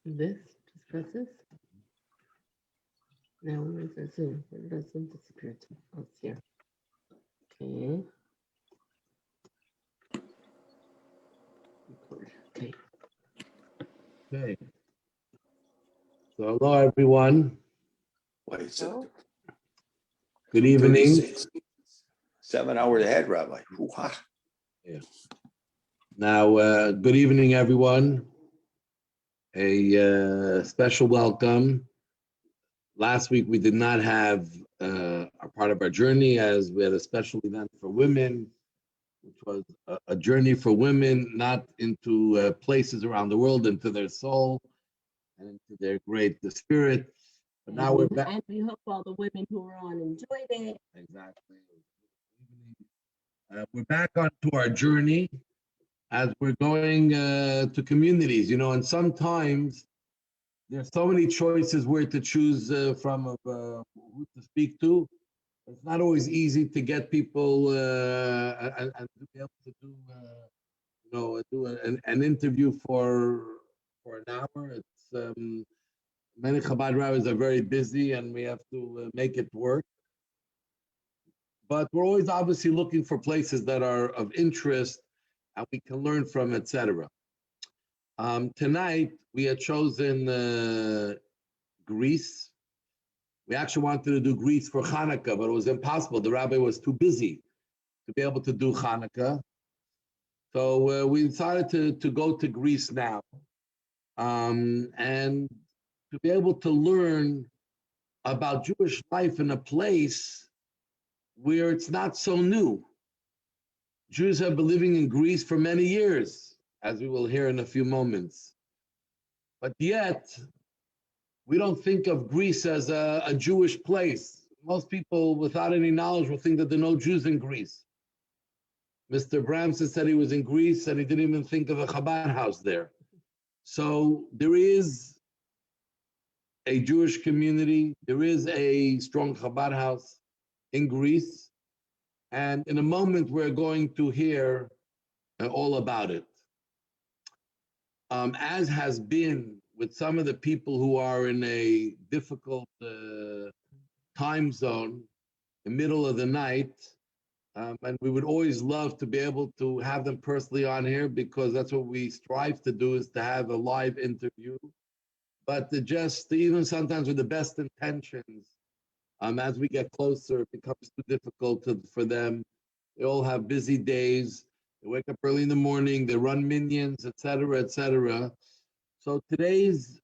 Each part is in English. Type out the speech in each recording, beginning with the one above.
This, just press this. Now where's our Zoom? Where did our Zoom disappear to? Oh, it's here. Okay. Record. Okay. Okay. So hello everyone. What is it? Good evening. 36. 7 hours ahead, Rabbi. Hoo-ha. Yeah. Now, good evening, everyone. A special welcome. Last week we did not have a part of our journey as we had a special event for women, which was a journey for women, not into places around the world, into their soul and into their great spirit. But now we're back. And we hope all the women who were on enjoyed it. Exactly. We're back onto our journey as we're going to communities, and sometimes there's so many choices where to choose from of who to speak to. It's not always easy to get people and to be able to do an interview for an hour. It's many Chabad rabbis are very busy, and we have to make it work. But we're always obviously looking for places that are of interest and we can learn from, etc. Tonight, we had chosen Greece. We actually wanted to do Greece for Hanukkah, but it was impossible. The rabbi was too busy to be able to do Hanukkah. So we decided to go to Greece now and to be able to learn about Jewish life in a place where it's not so new. Jews have been living in Greece for many years, as we will hear in a few moments. But yet, we don't think of Greece as a Jewish place. Most people, without any knowledge, will think that there are no Jews in Greece. Mr. Bramson said he was in Greece and he didn't even think of a Chabad house there. So there is a Jewish community, there is a strong Chabad house in Greece, and in a moment we're going to hear all about it. As has been with some of the people who are in a difficult time zone, the middle of the night, and we would always love to be able to have them personally on here because that's what we strive to do, is to have a live interview. But just even sometimes with the best intentions, as we get closer, it becomes too difficult for them. They all have busy days. They wake up early in the morning. They run minions, etc., etc. So today's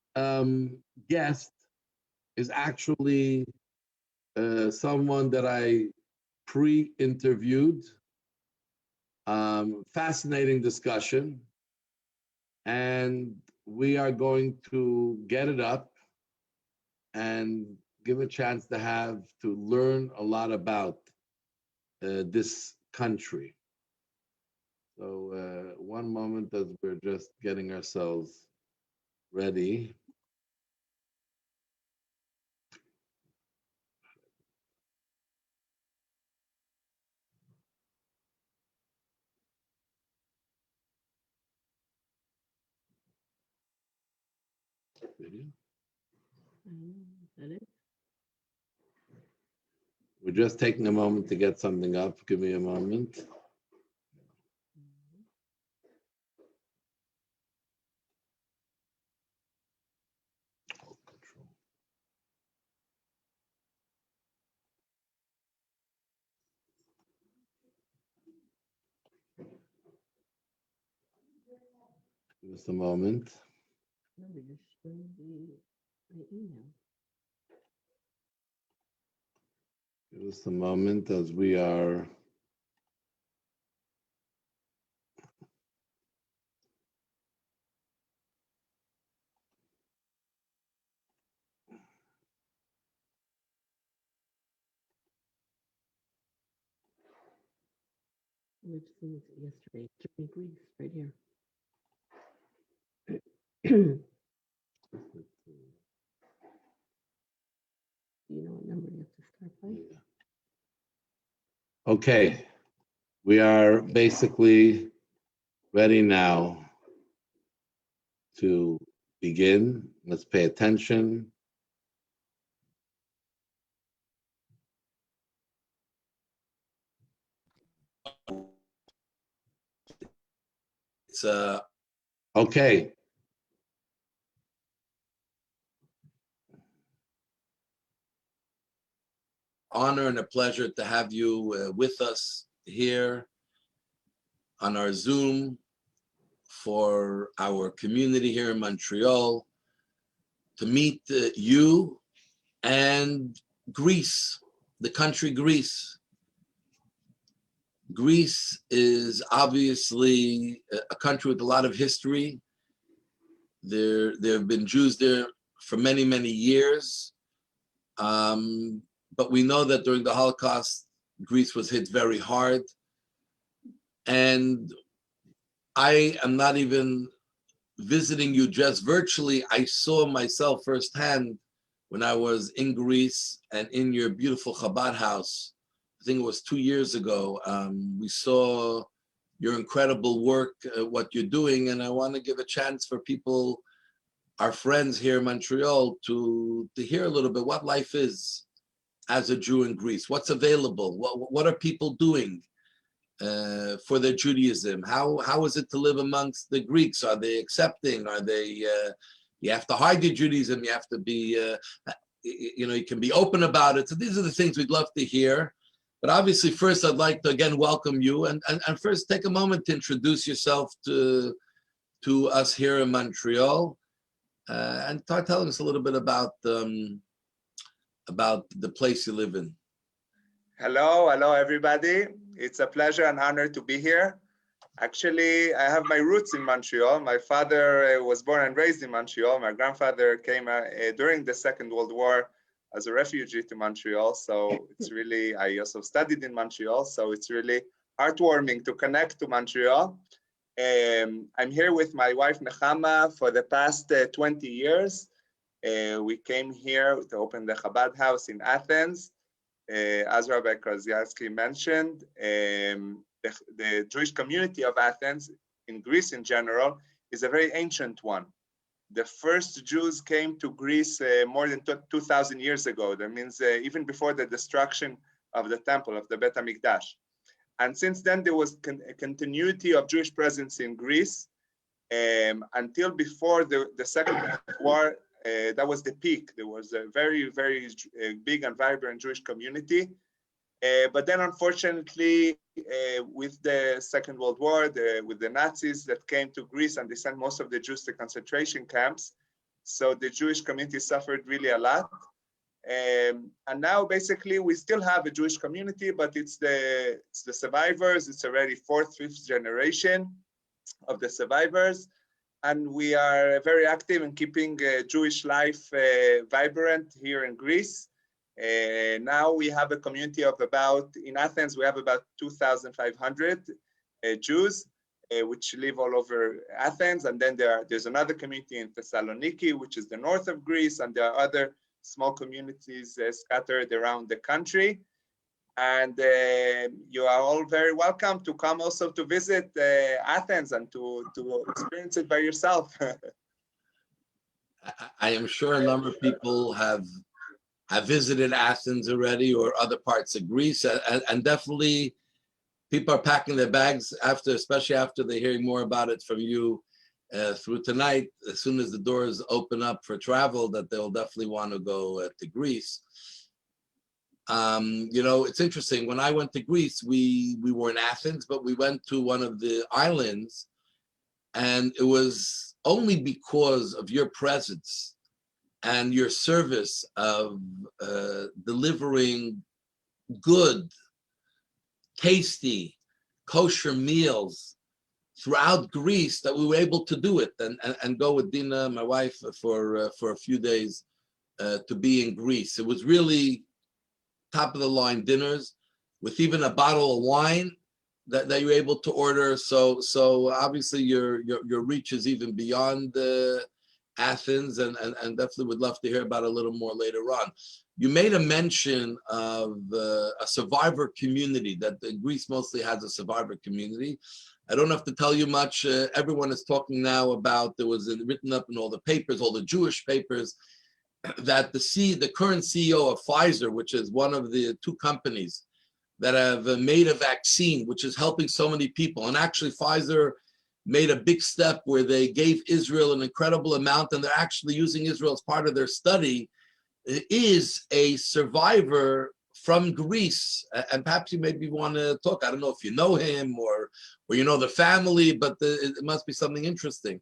guest is actually someone that I pre-interviewed. Fascinating discussion, and we are going to get it up and give a chance to learn a lot about this country. So one moment as we're just getting ourselves ready. We're just taking a moment to get something up. Give me a moment. Give us a moment. Give us a moment as we are. Which was yesterday, Journey Greece, right here. Do you know what number you have to start by? Okay, we are basically ready now to begin Let's pay attention. It's a Okay. honor and a pleasure to have you with us here on our Zoom for our community here in Montreal, to meet you and Greece, the country Greece. Greece is obviously a country with a lot of history. There have been Jews there for many, many years. But we know that during the Holocaust, Greece was hit very hard. And I am not even visiting you just virtually. I saw myself firsthand when I was in Greece and in your beautiful Chabad house. I think it was 2 years ago. We saw your incredible work, what you're doing, and I want to give a chance for people, our friends here in Montreal, to hear a little bit what life is as a Jew in Greece. What's available? What are people doing for their Judaism? How is it to live amongst the Greeks? Are they accepting? Are they? You have to hide your Judaism. You have to be. You can be open about it. So these are the things we'd love to hear. But obviously, first, I'd like to again welcome you and first take a moment to introduce yourself to us here in Montreal, and start telling us a little bit about the place you live in. Hello everybody. It's a pleasure and honor to be here. Actually, I have my roots in Montreal. My father was born and raised in Montreal. My grandfather came during the Second World War as a refugee to Montreal. So it's really, I also studied in Montreal. So it's really heartwarming to connect to Montreal. I'm here with my wife, Nechama, for the past 20 years. We came here to open the Chabad house in Athens. As Rabbi Krasiansky mentioned, the Jewish community of Athens, in Greece in general, is a very ancient one. The first Jews came to Greece more than 2,000 years ago. That means even before the destruction of the temple, of the Bet HaMikdash. And since then, there was a continuity of Jewish presence in Greece until before the Second World War. That was the peak. There was a very, very big and vibrant Jewish community. But then, unfortunately, with the Second World War, with the Nazis that came to Greece and they sent most of the Jews to concentration camps, so the Jewish community suffered really a lot. And now, basically, we still have a Jewish community, but it's the survivors. It's already fourth, fifth generation of the survivors. And we are very active in keeping Jewish life vibrant here in Greece. Now we have a community of in Athens, we have about 2,500 Jews, which live all over Athens. And then there's another community in Thessaloniki, which is the north of Greece. And there are other small communities scattered around the country. And you are all very welcome to come also to visit Athens and to experience it by yourself. I am sure a number of people have visited Athens already, or other parts of Greece, and definitely people are packing their bags especially after they're hearing more about it from you through tonight. As soon as the doors open up for travel, that they'll definitely want to go to Greece. It's interesting. When I went to Greece, we were in Athens, but we went to one of the islands, and it was only because of your presence and your service of delivering good, tasty, kosher meals throughout Greece that we were able to do it and go with Dina, my wife, for a few days to be in Greece. It was really top of the line dinners with even a bottle of wine that you're able to order. So obviously your reach is even beyond Athens, and definitely would love to hear about it a little more later on. you made a mention of a survivor community, that Greece mostly has a survivor community. I don't have to tell you much. Everyone is talking now about, there was written up in all the papers, all the Jewish papers, that the current CEO of Pfizer, which is one of the two companies that have made a vaccine, which is helping so many people. And actually Pfizer made a big step where they gave Israel an incredible amount, and they're actually using Israel as part of their study, is a survivor from Greece. And perhaps you maybe want to talk, I don't know if you know him or you know the family, but it must be something interesting.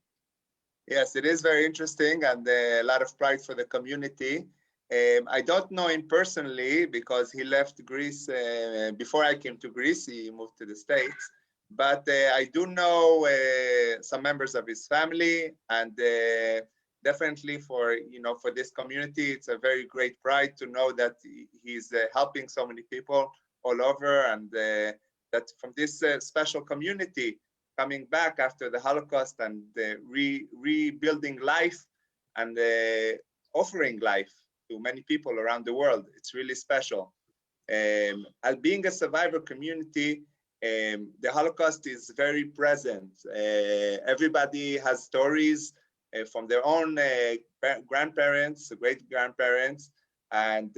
Yes, it is very interesting, and a lot of pride for the community. I don't know him personally because he left Greece before I came to Greece. He moved to the States, but I do know some members of his family, and definitely for this community, it's a very great pride to know that he's helping so many people all over, and that from this special community coming back after the Holocaust and rebuilding life and offering life to many people around the world. It's really special. As being a survivor community, the Holocaust is very present. Everybody has stories from their own grandparents, great-grandparents, and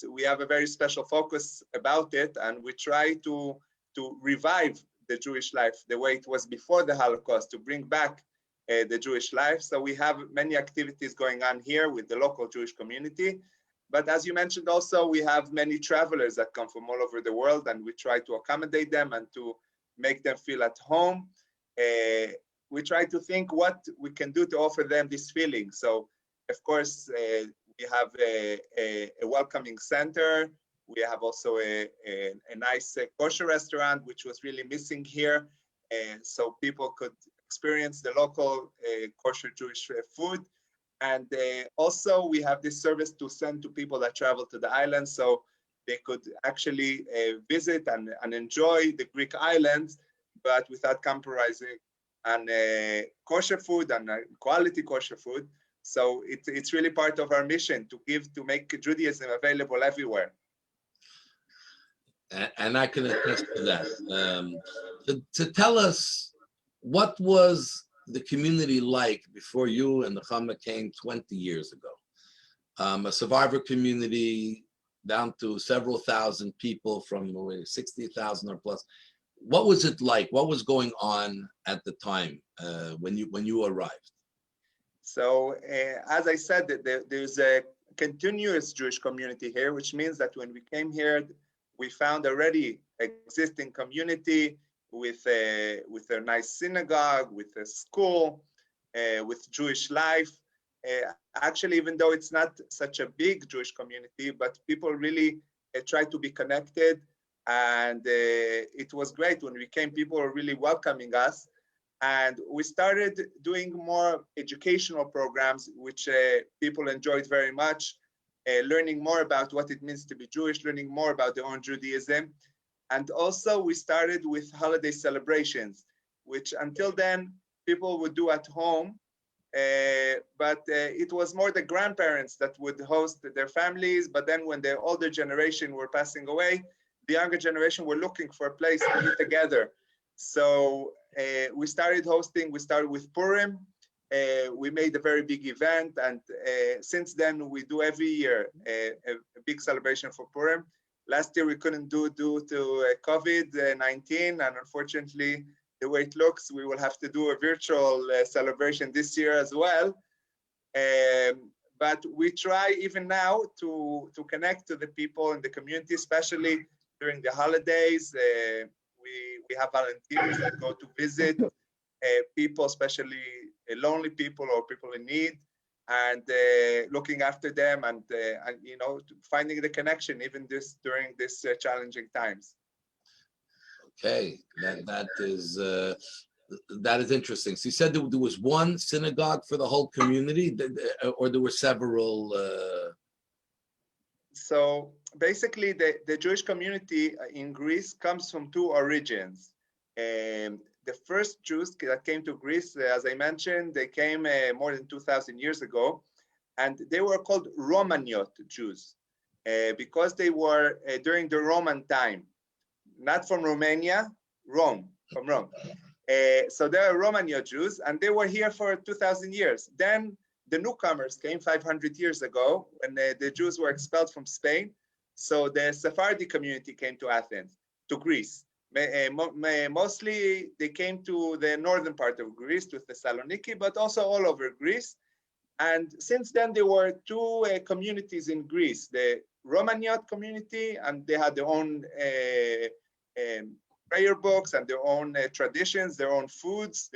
we have a very special focus about it, and we try to revive the Jewish life the way it was before the Holocaust, to bring back the Jewish life. So we have many activities going on here with the local Jewish community. But as you mentioned also, we have many travelers that come from all over the world, and we try to accommodate them and to make them feel at home. We try to think what we can do to offer them this feeling. So, of course, we have a welcoming center. We have also a nice kosher restaurant, which was really missing here. So people could experience the local kosher Jewish food. And also we have this service to send to people that travel to the island, so they could actually visit and enjoy the Greek islands, but without compromising on kosher food and quality kosher food. So it's really part of our mission to make Judaism available everywhere. And I can attest to that. To tell us, what was the community like before you and the Chama came 20 years ago? A survivor community down to several thousand people, from 60,000 or plus. What was it like? What was going on at the time when you arrived? So as I said, there's a continuous Jewish community here, which means that when we came here, we found already existing community with a nice synagogue, with a school, with Jewish life. Actually, even though it's not such a big Jewish community, but people really try to be connected. And it was great when we came, people were really welcoming us. And we started doing more educational programs, which people enjoyed very much. Learning more about what it means to be Jewish, learning more about their own Judaism. And also we started with holiday celebrations, which until then people would do at home. But it was more the grandparents that would host their families. But then when the older generation were passing away, the younger generation were looking for a place to be together. So we started with Purim. We made a very big event, and since then we do every year a big celebration for Purim. Last year we couldn't do due to COVID-19, and unfortunately, the way it looks, we will have to do a virtual celebration this year as well. But we try even now to connect to the people in the community, especially during the holidays. We have volunteers that go to visit people, especially lonely people or people in need, and looking after them, and finding the connection even during this challenging times. Okay, that is interesting. So you said there was one synagogue for the whole community, or there were several? So basically, the Jewish community in Greece comes from two origins. The first Jews that came to Greece, as I mentioned, they came more than 2,000 years ago. and they were called Romaniot Jews because they were during the Roman time, not from Romania, Rome, from Rome. So they are Romaniot Jews, and they were here for 2,000 years. Then the newcomers came 500 years ago when the Jews were expelled from Spain. So the Sephardi community came to Athens, to Greece. Mostly they came to the northern part of Greece, to Thessaloniki, but also all over Greece. And since then, there were two communities in Greece, the Romaniot community, and they had their own prayer books and their own traditions, their own foods,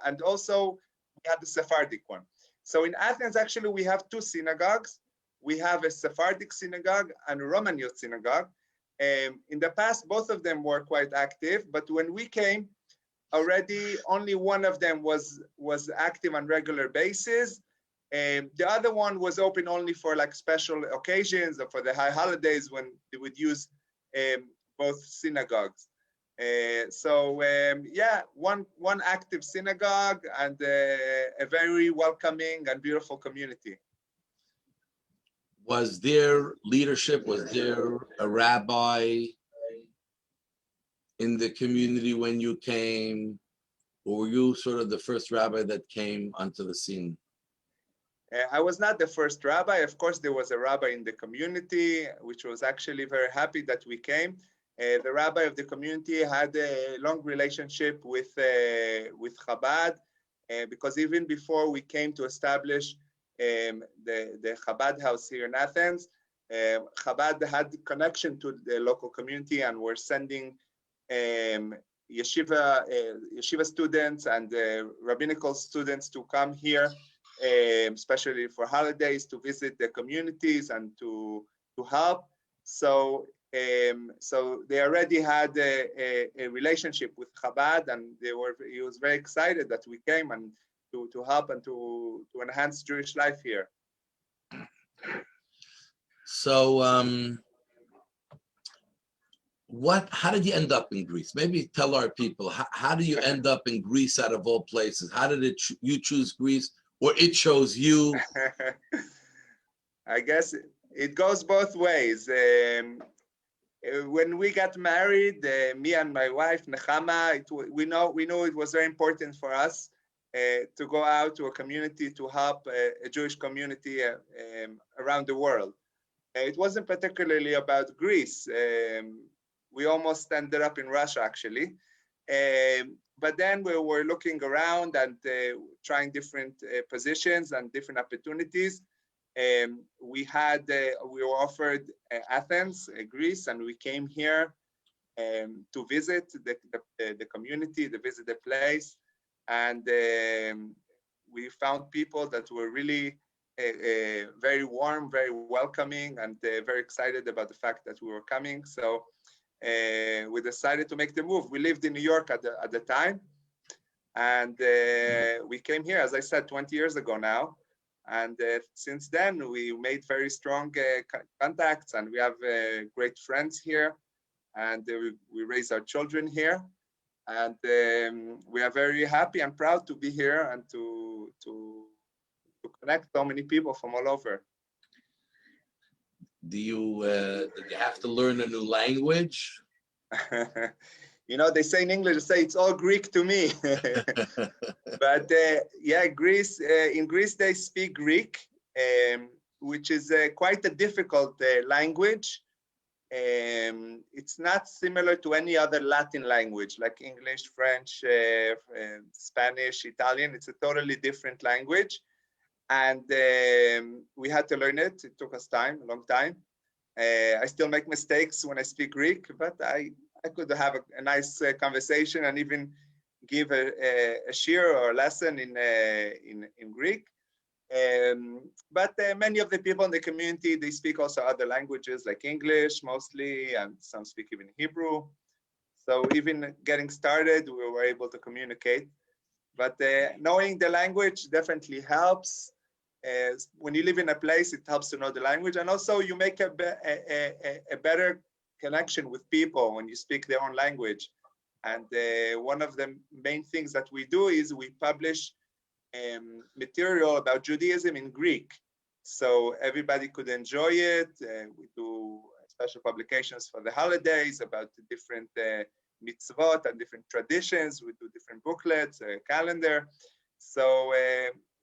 and also we had the Sephardic one. So in Athens, actually, we have two synagogues. We have a Sephardic synagogue and a Romaniot synagogue. In the past, both of them were quite active, but when we came, already only one of them was active on regular basis. The other one was open only for like special occasions or for the high holidays when they would use both synagogues. Yeah, one active synagogue and a very welcoming and beautiful community. Was there leadership? Was there a rabbi in the community when you came? Or were you sort of the first rabbi that came onto the scene? I was not the first rabbi. Of course, there was a rabbi in the community, which was actually very happy that we came. The rabbi of the community had a long relationship with Chabad, because even before we came to establish the Chabad house here in Athens, Chabad had connection to the local community and were sending yeshiva students and rabbinical students to come here, especially for holidays, to visit the communities and to help. So they already had a relationship with Chabad, and he was very excited that we came and to help and to enhance Jewish life here. So how did you end up in Greece? Maybe tell our people, how do you end up in Greece out of all places? How did you choose Greece, or it chose you? I guess it goes both ways. When we got married, me and my wife Nechama, we knew it was very important for us to go out to a community to help a Jewish community around the world. It wasn't particularly about Greece. We almost ended up in Russia, actually. But then we were looking around and trying different positions and different opportunities. We were offered Athens, Greece, and we came here to visit the community, to visit the place. And we found people that were really very warm, very welcoming, and very excited about the fact that we were coming. So we decided to make the move. We lived in New York at the time, and we came here, as I said, 20 years ago now. And since then, we made very strong contacts, and we have great friends here, and we raise our children here. And we are very happy and proud to be here and to connect so many people from all over. Did you have to learn a new language? You know, they say in English, they say it's all Greek to me. But yeah, Greece. In Greece, they speak Greek, which is quite a difficult language. It's not similar to any other Latin language like English, French, Spanish, Italian. It's a totally different language. And we had to learn it. It took us time, a long time. I still make mistakes when I speak Greek, but I could have a nice conversation and even give a shir or a lesson in Greek. But many of the people in the community, they speak also other languages like English mostly, and some speak even Hebrew. So even getting started, we were able to communicate. But knowing the language definitely helps. When you live in a place, it helps to know the language. And also you make a better connection with people when you speak their own language. And one of the main things that we do is we publish material about Judaism in Greek. so everybody could enjoy it. We do special publications for the holidays about the different mitzvot and different traditions. We do different booklets, calendar. So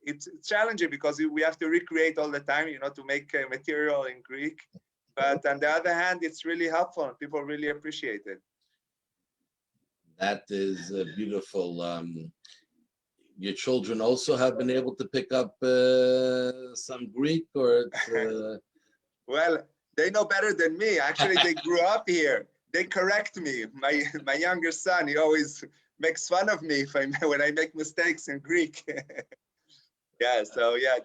it's challenging because we have to recreate all the time, to make material in Greek. But on the other hand, it's really helpful and people really appreciate it. That is beautiful. Your children also have been able to pick up some Greek, or it's, Well, they know better than me. Actually, they grew up here. They correct me. My younger son, he always makes fun of me when I make mistakes in Greek. Yeah, so yeah,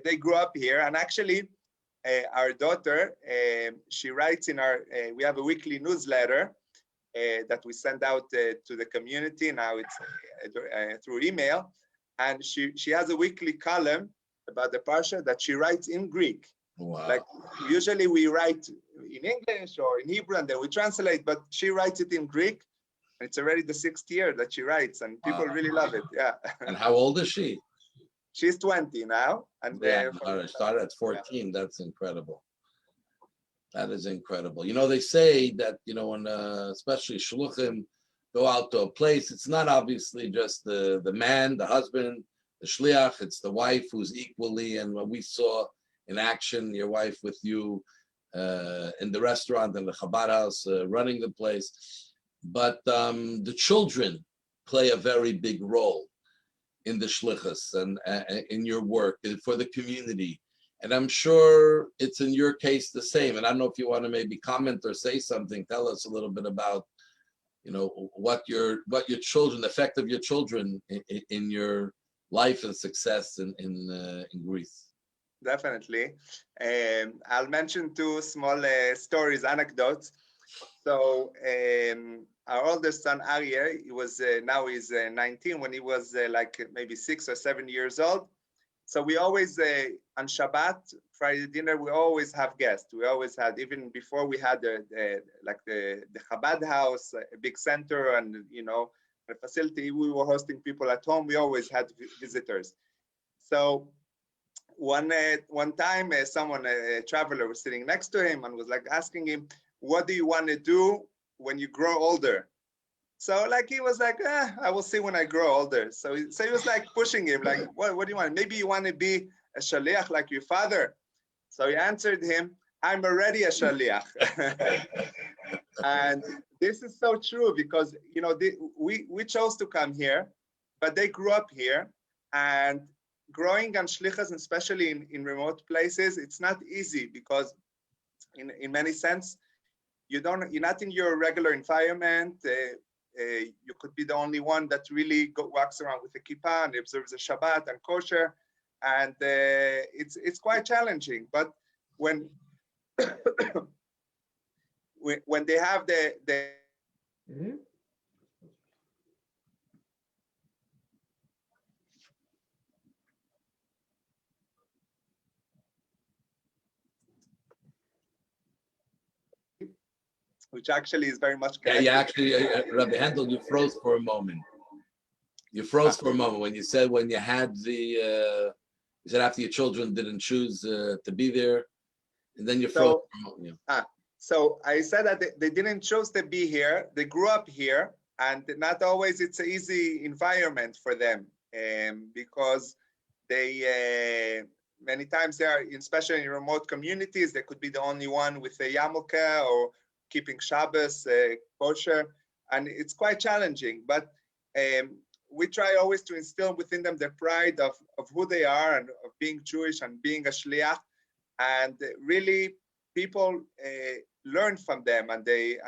they grew up here, and actually, our daughter, she writes in our. We have a weekly newsletter that we send out to the community. Now it's through email, and she has a weekly column about the parsha that she writes in Greek. wow. Like usually we write in English or in Hebrew and then we translate, but she writes it in Greek. It's already the 6th year that she writes, and people really love it. Yeah. And how old is she? She's 20 now, and Started at 14. Yeah. That's incredible. That is incredible. They say that when especially shluchim go out to a place, it's not obviously just the man, the husband, the shliach. It's the wife who's equally, and what we saw in action, your wife with you in the restaurant and the Chabad house, running the place. But the children play a very big role in the shlichus and in your work for the community. And I'm sure it's in your case the same. And I don't know if you want to maybe comment or say something. Tell us a little bit about, what your children, the effect of your children in your life and success in Greece. Definitely. I'll mention 2 small stories, anecdotes. So our oldest son, Aryeh, he was now he's 19. When he was like maybe 6 or 7 years old. So we always, on Shabbat, Friday dinner, we always have guests. We always had, even before we had the Chabad house, a big center and, a facility, we were hosting people at home. We always had visitors. So one time, someone, a traveler, was sitting next to him and was like asking him, "What do you want to do when you grow older?" So like he was like, I will see when I grow older. So he was like pushing him, like, what do you want? Maybe you want to be a shaliach like your father. So he answered him, I'm already a shaliach. And this is so true because, we chose to come here, but they grew up here, and growing on shlichas, especially in remote places, it's not easy because in many sense, you're not in your regular environment. You could be the only one that really walks around with a kippah and observes a Shabbat and kosher, and it's quite challenging. But when when they have the Mhm. which actually is very much Yeah, connected. actually, Rabbi Handel, you froze for a moment. You froze for a moment when you said when you had you said after your children didn't choose to be there, and then you froze for a moment. Yeah. So I said that they didn't choose to be here. They grew up here, and not always it's an easy environment for them, because they many times they are, especially in remote communities, they could be the only one with a yarmulke or keeping Shabbos kosher, and it's quite challenging. But we try always to instill within them the pride of who they are and of being Jewish and being a shliach, and really people learn from them, and they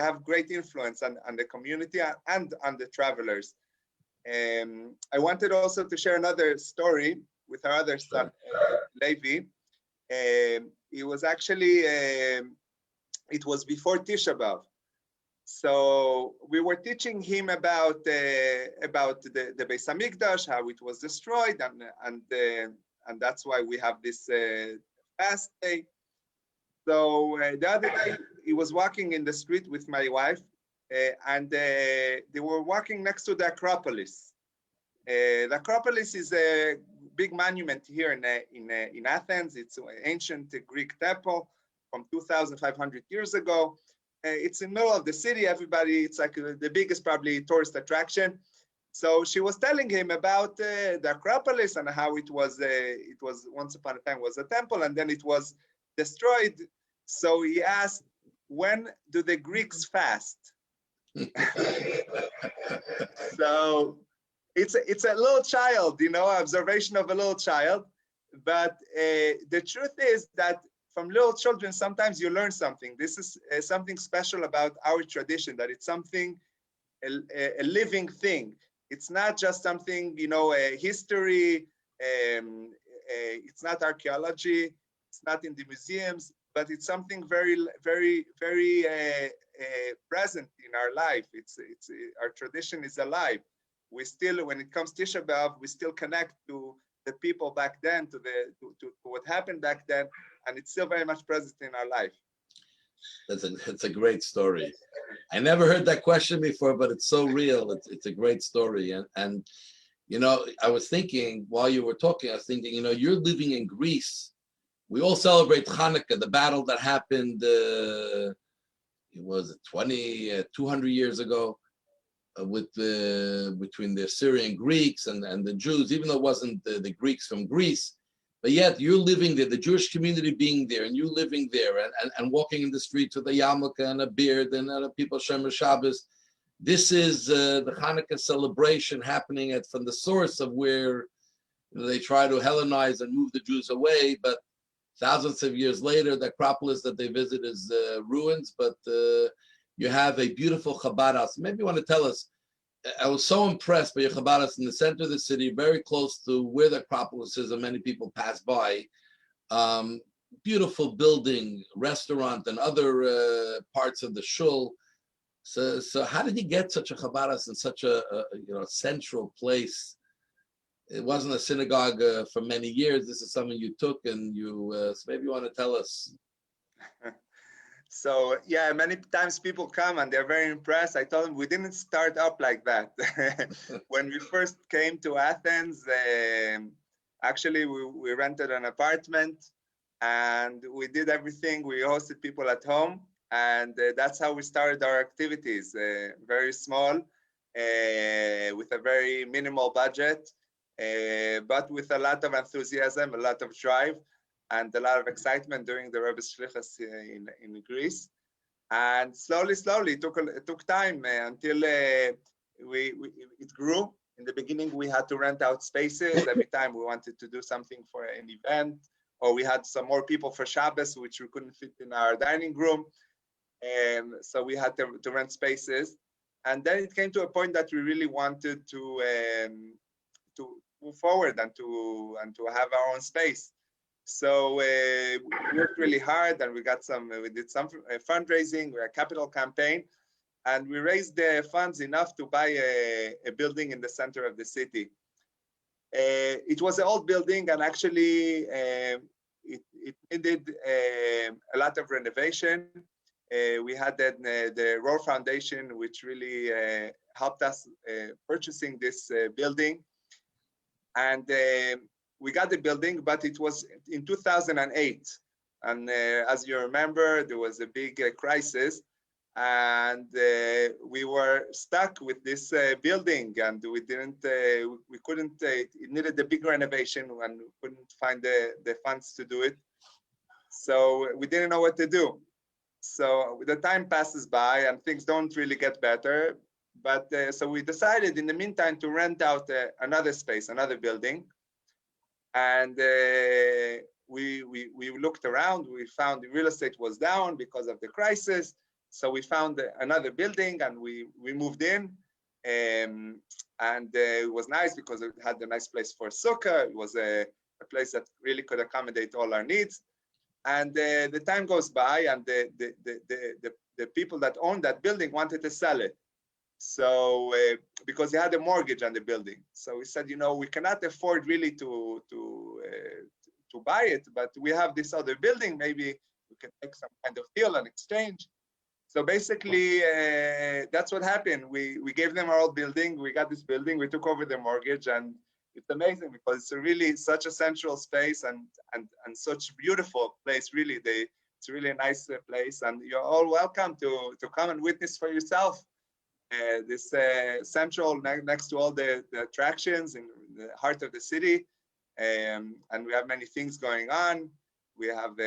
have great influence on the community and on the travelers. I wanted also to share another story with our other son, Levi. It was actually it was before Tisha B'Av. So we were teaching him about the Beis Hamikdash, how it was destroyed, and that's why we have this fast day. So the other day he was walking in the street with my wife, and they were walking next to the Acropolis. The Acropolis is big monument here in Athens. It's an ancient Greek temple from 2,500 years ago. It's in the middle of the city. Everybody, it's like the biggest probably tourist attraction. So she was telling him about the Acropolis and how it was once upon a time was a temple and then it was destroyed. So he asked, when do the Greeks fast? So it's a little child, observation of a little child. But the truth is that from little children, sometimes you learn something. This is something special about our tradition, that it's something, a living thing. It's not just something, a history. It's not archaeology. It's not in the museums, but it's something very, very, very present in our life. Our tradition is alive. We still, when it comes to Tisha B'Av, we still connect to the people back then, to what happened back then, and it's still very much present in our life. It's a great story. I never heard that question before, but it's so real. It's a great story. And I was thinking while you were talking, I was thinking, you're living in Greece. We all celebrate Hanukkah, the battle that happened, it was 200 years ago between the Syrian Greeks and the Jews, even though it wasn't the Greeks from Greece. But yet you're living there, the Jewish community being there, and you living there, and walking in the streets with a yarmulke and a beard, and other people Shomer Shabbos. This is the Hanukkah celebration happening from the source of where they try to Hellenize and move the Jews away. But thousands of years later, the Acropolis that they visit is ruins. But you have a beautiful Chabad house. Maybe you want to tell us. I was so impressed by your Chabad house in the center of the city, very close to where the Acropolis is, and many people pass by. Beautiful building, restaurant, and other parts of the shul. So how did you get such a Chabad house in such a central place? It wasn't a synagogue for many years. This is something you took, and so maybe you want to tell us. So yeah, many times people come and they're very impressed. I told them we didn't start up like that. When we first came to Athens, actually we rented an apartment and we did everything. We hosted people at home, and that's how we started our activities. Very small, with a very minimal budget, but with a lot of enthusiasm, a lot of drive, and a lot of excitement during the Rebbe's Shlichus in Greece. And slowly, it took time until it grew. In the beginning, we had to rent out spaces every time we wanted to do something for an event, or we had some more people for Shabbos, which we couldn't fit in our dining room. So we had to rent spaces. And then it came to a point that we really wanted to move forward and to have our own space. So we worked really hard, and we did some fundraising, a capital campaign, and we raised the funds enough to buy a building in the center of the city. It was an old building, and actually it needed a lot of renovation. We had the Rohr Foundation, which really helped us purchasing this building. And we got the building, but it was in 2008. And as you remember, there was a big crisis, and we were stuck with this building, and we couldn't, it needed a big renovation, and we couldn't find the funds to do it. So we didn't know what to do. So the time passes by and things don't really get better. But so we decided in the meantime to rent out another space, another building. And we looked around, we found the real estate was down because of the crisis. So we found another building and we moved in. And it was nice because it had a nice place for sukkah. It was a place that really could accommodate all our needs. And the time goes by, and the people that owned that building wanted to sell it. So because they had a mortgage on the building, so we said, we cannot afford really to buy it, but we have this other building. Maybe we can make some kind of deal and exchange. So basically, that's what happened. We gave them our old building. We got this building. We took over the mortgage, and it's amazing because it's a really such a central space and such beautiful place. Really, it's really a nice place, and you're all welcome to come and witness for yourself. This central next to all the attractions in the heart of the city, and we have many things going on. We have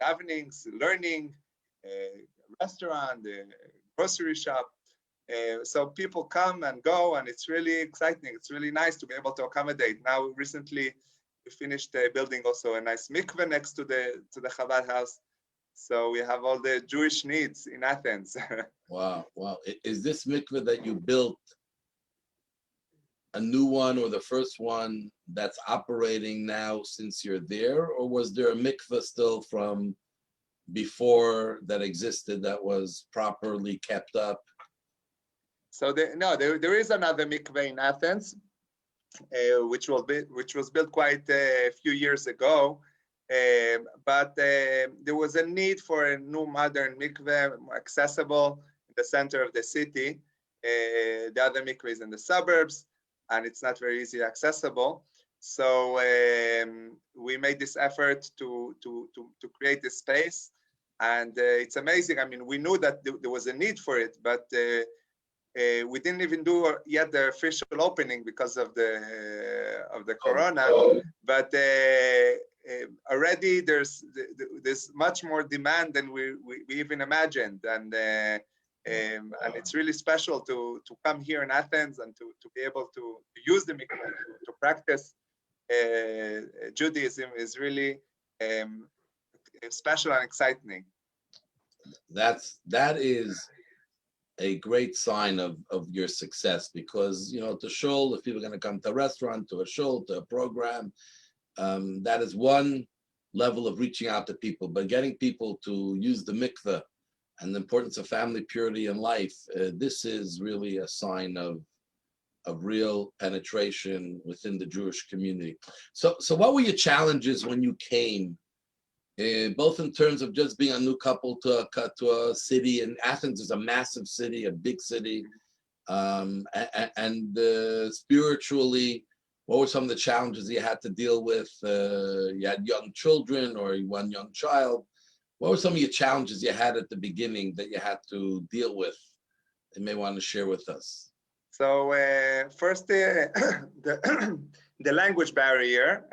davenings, learning, restaurant, grocery shop. So people come and go, and it's really exciting. It's really nice to be able to accommodate. Now, recently, we finished building also a nice mikveh next to the Chabad house. So we have all the Jewish needs in Athens. Wow, wow. Is this mikveh that you built a new one or the first one that's operating now since you're there? Or was there a mikveh still from before that existed that was properly kept up? So there is another mikveh in Athens, which was built quite a few years ago. But there was a need for a new modern mikveh, more accessible in the center of the city. The other mikveh is in the suburbs, and it's not very easily accessible. So we made this effort to create this space, and it's amazing. I mean, we knew that there was a need for it, but we didn't even do yet the official opening because of the corona. But already there's much more demand than we even imagined, and it's really special to come here in Athens and to be able to use the mikveh to practice Judaism is really special and exciting. That is a great sign of your success, because to shul, if people are going to come to a restaurant, to a shul, to a program, that is one level of reaching out to people. But getting people to use the mikveh and the importance of family purity in life, this is really a sign of real penetration within the Jewish community. So what were your challenges when you came? Both in terms of just being a new couple to a city, and Athens is a massive city, a big city, and spiritually, what were some of the challenges you had to deal with? You had young children or one young child. What were some of your challenges you had at the beginning that you had to deal with? You may want to share with us. So first, the language barrier,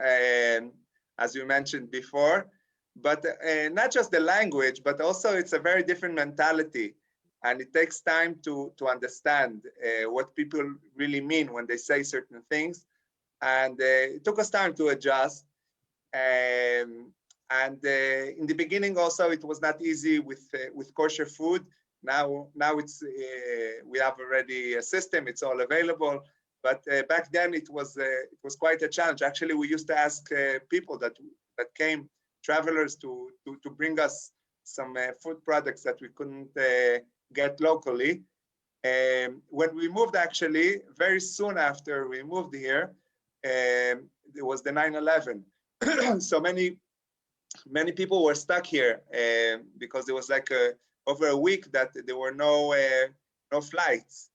as you mentioned before. But not just the language, but also it's a very different mentality. And it takes time to understand what people really mean when they say certain things. And it took us time to adjust. And in the beginning also, it was not easy with kosher food. Now it's we have already a system, it's all available. But back then it was quite a challenge. Actually, we used to ask people that came, travelers, to bring us some food products that we couldn't get locally. When we moved, actually, very soon after we moved here, there was the 9/11. So many people were stuck here because there was like over a week that there were no flights.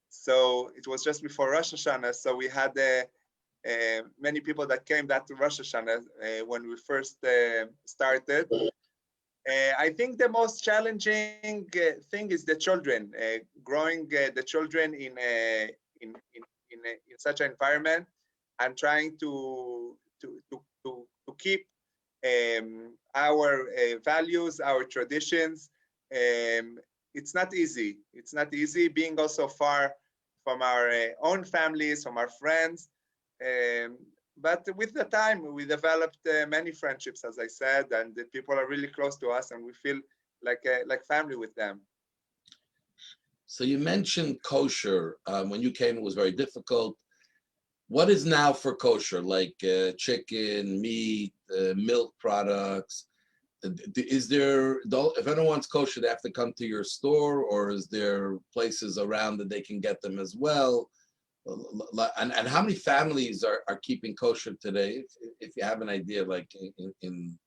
So it was just before Rosh Hashanah. So we had many people that came back to Rosh Hashanah when we first started. I think the most challenging thing is the children. Growing the children in such an environment, and trying to keep our values, our traditions. It's not easy. It's not easy being also far from our own families, from our friends. But with the time, we developed many friendships, as I said, and the people are really close to us, and we feel like family with them. So you mentioned kosher. When you came, it was very difficult. What is now for kosher, like chicken, meat, milk products? Is there, if anyone wants kosher, they have to come to your store, or is there places around that they can get them as well? And how many families are keeping kosher today, if you have an idea, like in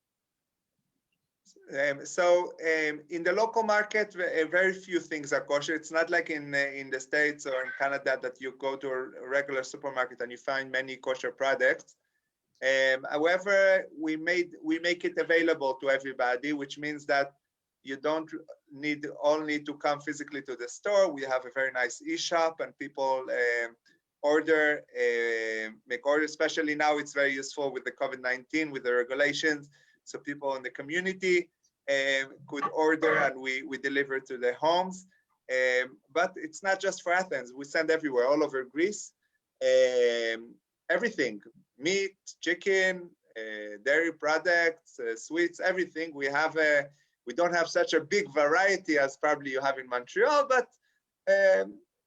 In the local market, very few things are kosher. It's not like in the States or in Canada that you go to a regular supermarket and you find many kosher products. However, we make it available to everybody, which means that you don't need only to come physically to the store. We have a very nice e-shop, and people make orders. Especially now, it's very useful with the COVID-19, with the regulations. So people in the community could order, and we deliver to their homes. But it's not just for Athens. We send everywhere, all over Greece. Everything, meat, chicken, dairy products, sweets, everything. We don't have such a big variety as probably you have in Montreal, but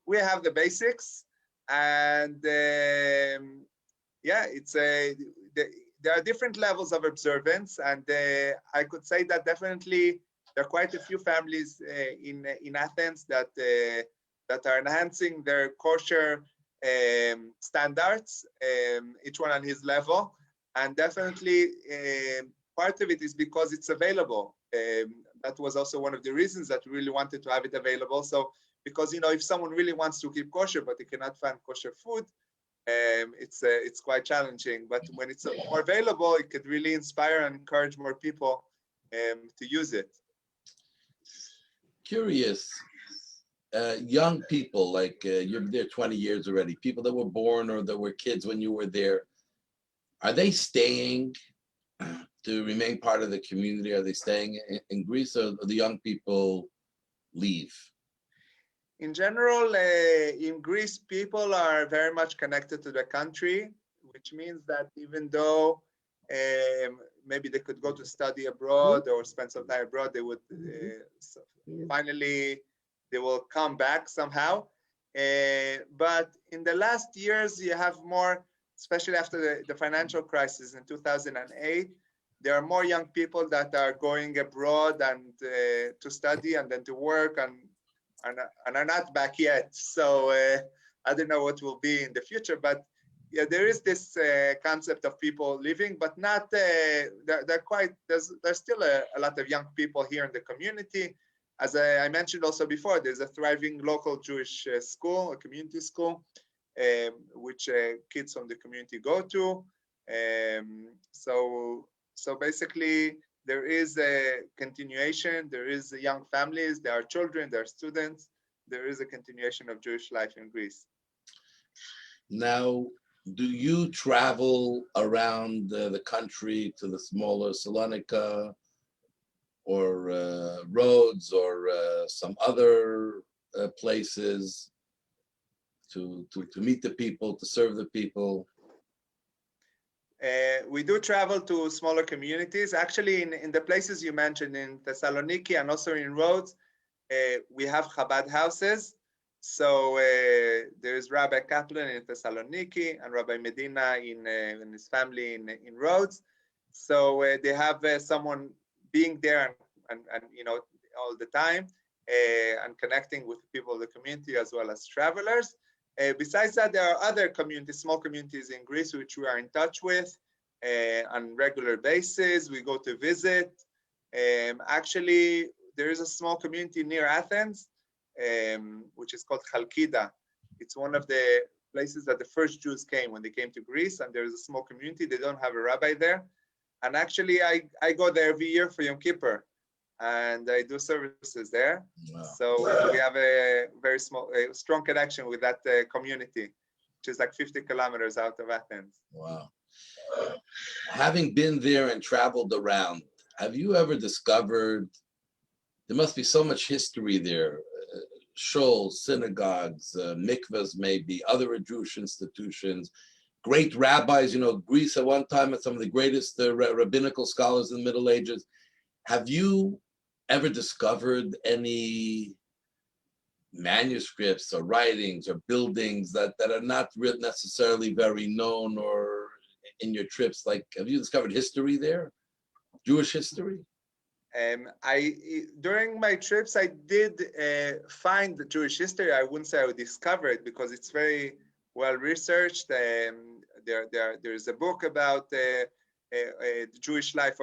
we have the basics. And yeah, there are different levels of observance, and I could say that definitely there are quite a few families in Athens that are enhancing their kosher standards, each one on his level, and definitely part of it is because it's available. That was also one of the reasons that we really wanted to have it available. So because if someone really wants to keep kosher but they cannot find kosher food, it's quite challenging. But when it's more available, it could really inspire and encourage more people to use it. Curious, young people, like you're there 20 years already, people that were born or that were kids when you were there, are they staying to remain part of the community? Are they staying in Greece, or the young people leave? In general, in Greece, people are very much connected to the country, which means that even though maybe they could go to study abroad or spend some time abroad, they would finally, they will come back somehow. But in the last years, you have more, especially after the financial crisis in 2008, there are more young people that are going abroad and to study and then to work and are not back yet. So I don't know what will be in the future, but yeah, there is this concept of people leaving, but not, there's still a lot of young people here in the community. As I mentioned also before, there's a thriving local Jewish school, a community school, which kids from the community go to. So basically, there is a continuation, there is young families, there are children, there are students, there is a continuation of Jewish life in Greece. Now, do you travel around the country to the smaller Salonika or Rhodes or some other places to meet the people, to serve the people? We do travel to smaller communities. Actually, in the places you mentioned, in Thessaloniki and also in Rhodes, we have Chabad houses. So there's Rabbi Kaplan in Thessaloniki and Rabbi Medina in his family in Rhodes. So they have someone being there and all the time and connecting with people of the community as well as travelers. Besides that, there are other communities, small communities in Greece, which we are in touch with on regular basis. We go to visit. Actually, there is a small community near Athens, which is called Chalkida. It's one of the places that the first Jews came when they came to Greece, and there is a small community. They don't have a rabbi there. And actually, I go there every year for Yom Kippur, and I do services there. Wow. So we have a very strong connection with that community, which is like 50 kilometers out of Athens. Wow. Having been there and traveled around, have you ever discovered, there must be so much history there, shuls, synagogues, mikvahs maybe, other Jewish institutions, great rabbis, Greece at one time had some of the greatest rabbinical scholars in the Middle Ages. Have you ever discovered any manuscripts or writings or buildings that are not necessarily very known or in your trips? Like, have you discovered history there, Jewish history? During my trips, I did find the Jewish history. I wouldn't say I would discover it because it's very well researched. There's a book about the Jewish life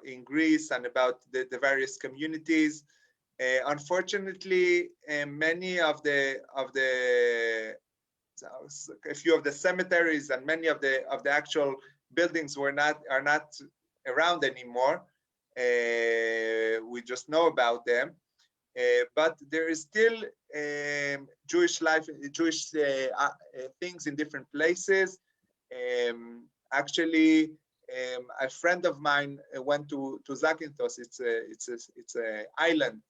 in Greece and about the various communities. Unfortunately, many of the a few of the cemeteries and many of the actual buildings are not around anymore. We just know about them. But there is still Jewish life, Jewish things in different places. Actually, a friend of mine went to Zakynthos. It's a island,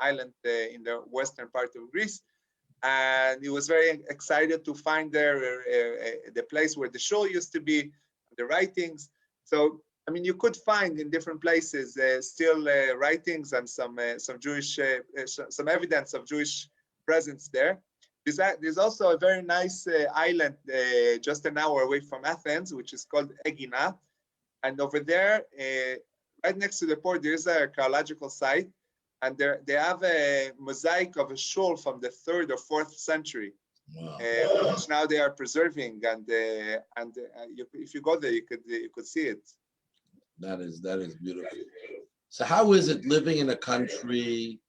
island in the western part of Greece, and he was very excited to find there the place where the shul used to be, the writings. So I mean, you could find in different places still writings and some Jewish, some evidence of Jewish presence there. There's also a very nice island just an hour away from Athens, which is called Egina. And over there, right next to the port, there's an archaeological site. And they have a mosaic of a shul from the 3rd or 4th century. Wow. Which now they are preserving, and if you go there, you could see it. That is beautiful. So how is it living in a country,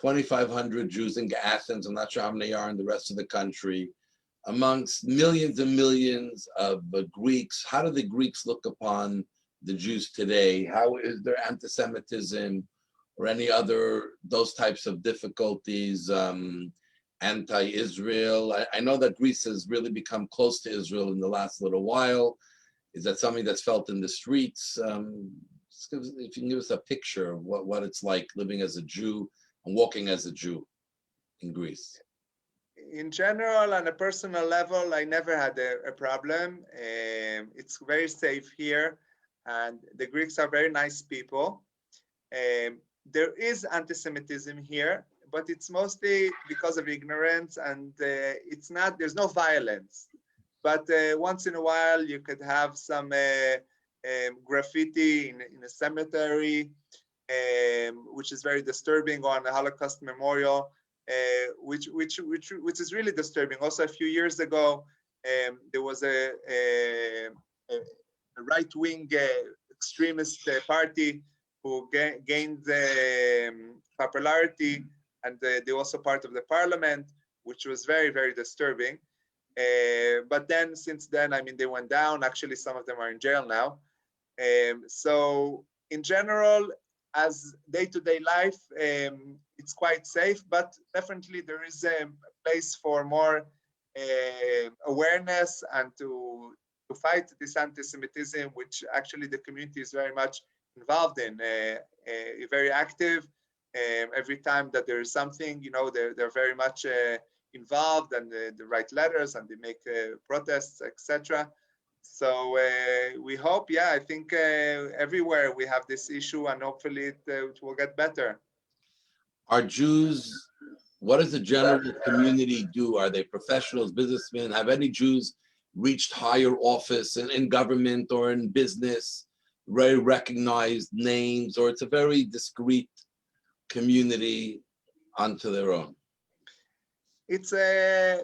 2,500 Jews in Athens, I'm not sure how many are in the rest of the country, amongst millions and millions of Greeks? How do the Greeks look upon the Jews today? How is there anti-Semitism or any other, those types of difficulties, anti-Israel? I know that Greece has really become close to Israel in the last little while. Is that something that's felt in the streets? If you can give us a picture of what it's like living as a Jew and walking as a Jew in Greece. In general, on a personal level, I never had a problem. It's very safe here, and the Greeks are very nice people. There is anti-Semitism here, but it's mostly because of ignorance, and there's no violence. But once in a while, you could have some graffiti in a cemetery, which is very disturbing, on a Holocaust memorial, which is really disturbing. Also, a few years ago, there was a right-wing extremist party who gained popularity, and they were also part of the parliament, which was very, very disturbing. But then, since then, I mean, they went down. Actually, some of them are in jail now. So, in general, as day-to-day life, it's quite safe, but definitely there is a place for more awareness and to fight this anti-Semitism, which actually the community is very much involved in, very active. Every time that there is something, they're very much involved, and they write letters and they make protests, etc. So we hope, I think everywhere we have this issue, and hopefully it will get better. Are Jews, what does the general community do? Are they professionals, businessmen? Have any Jews reached higher office in government or in business, very recognized names, or it's a very discreet community unto their own? It's a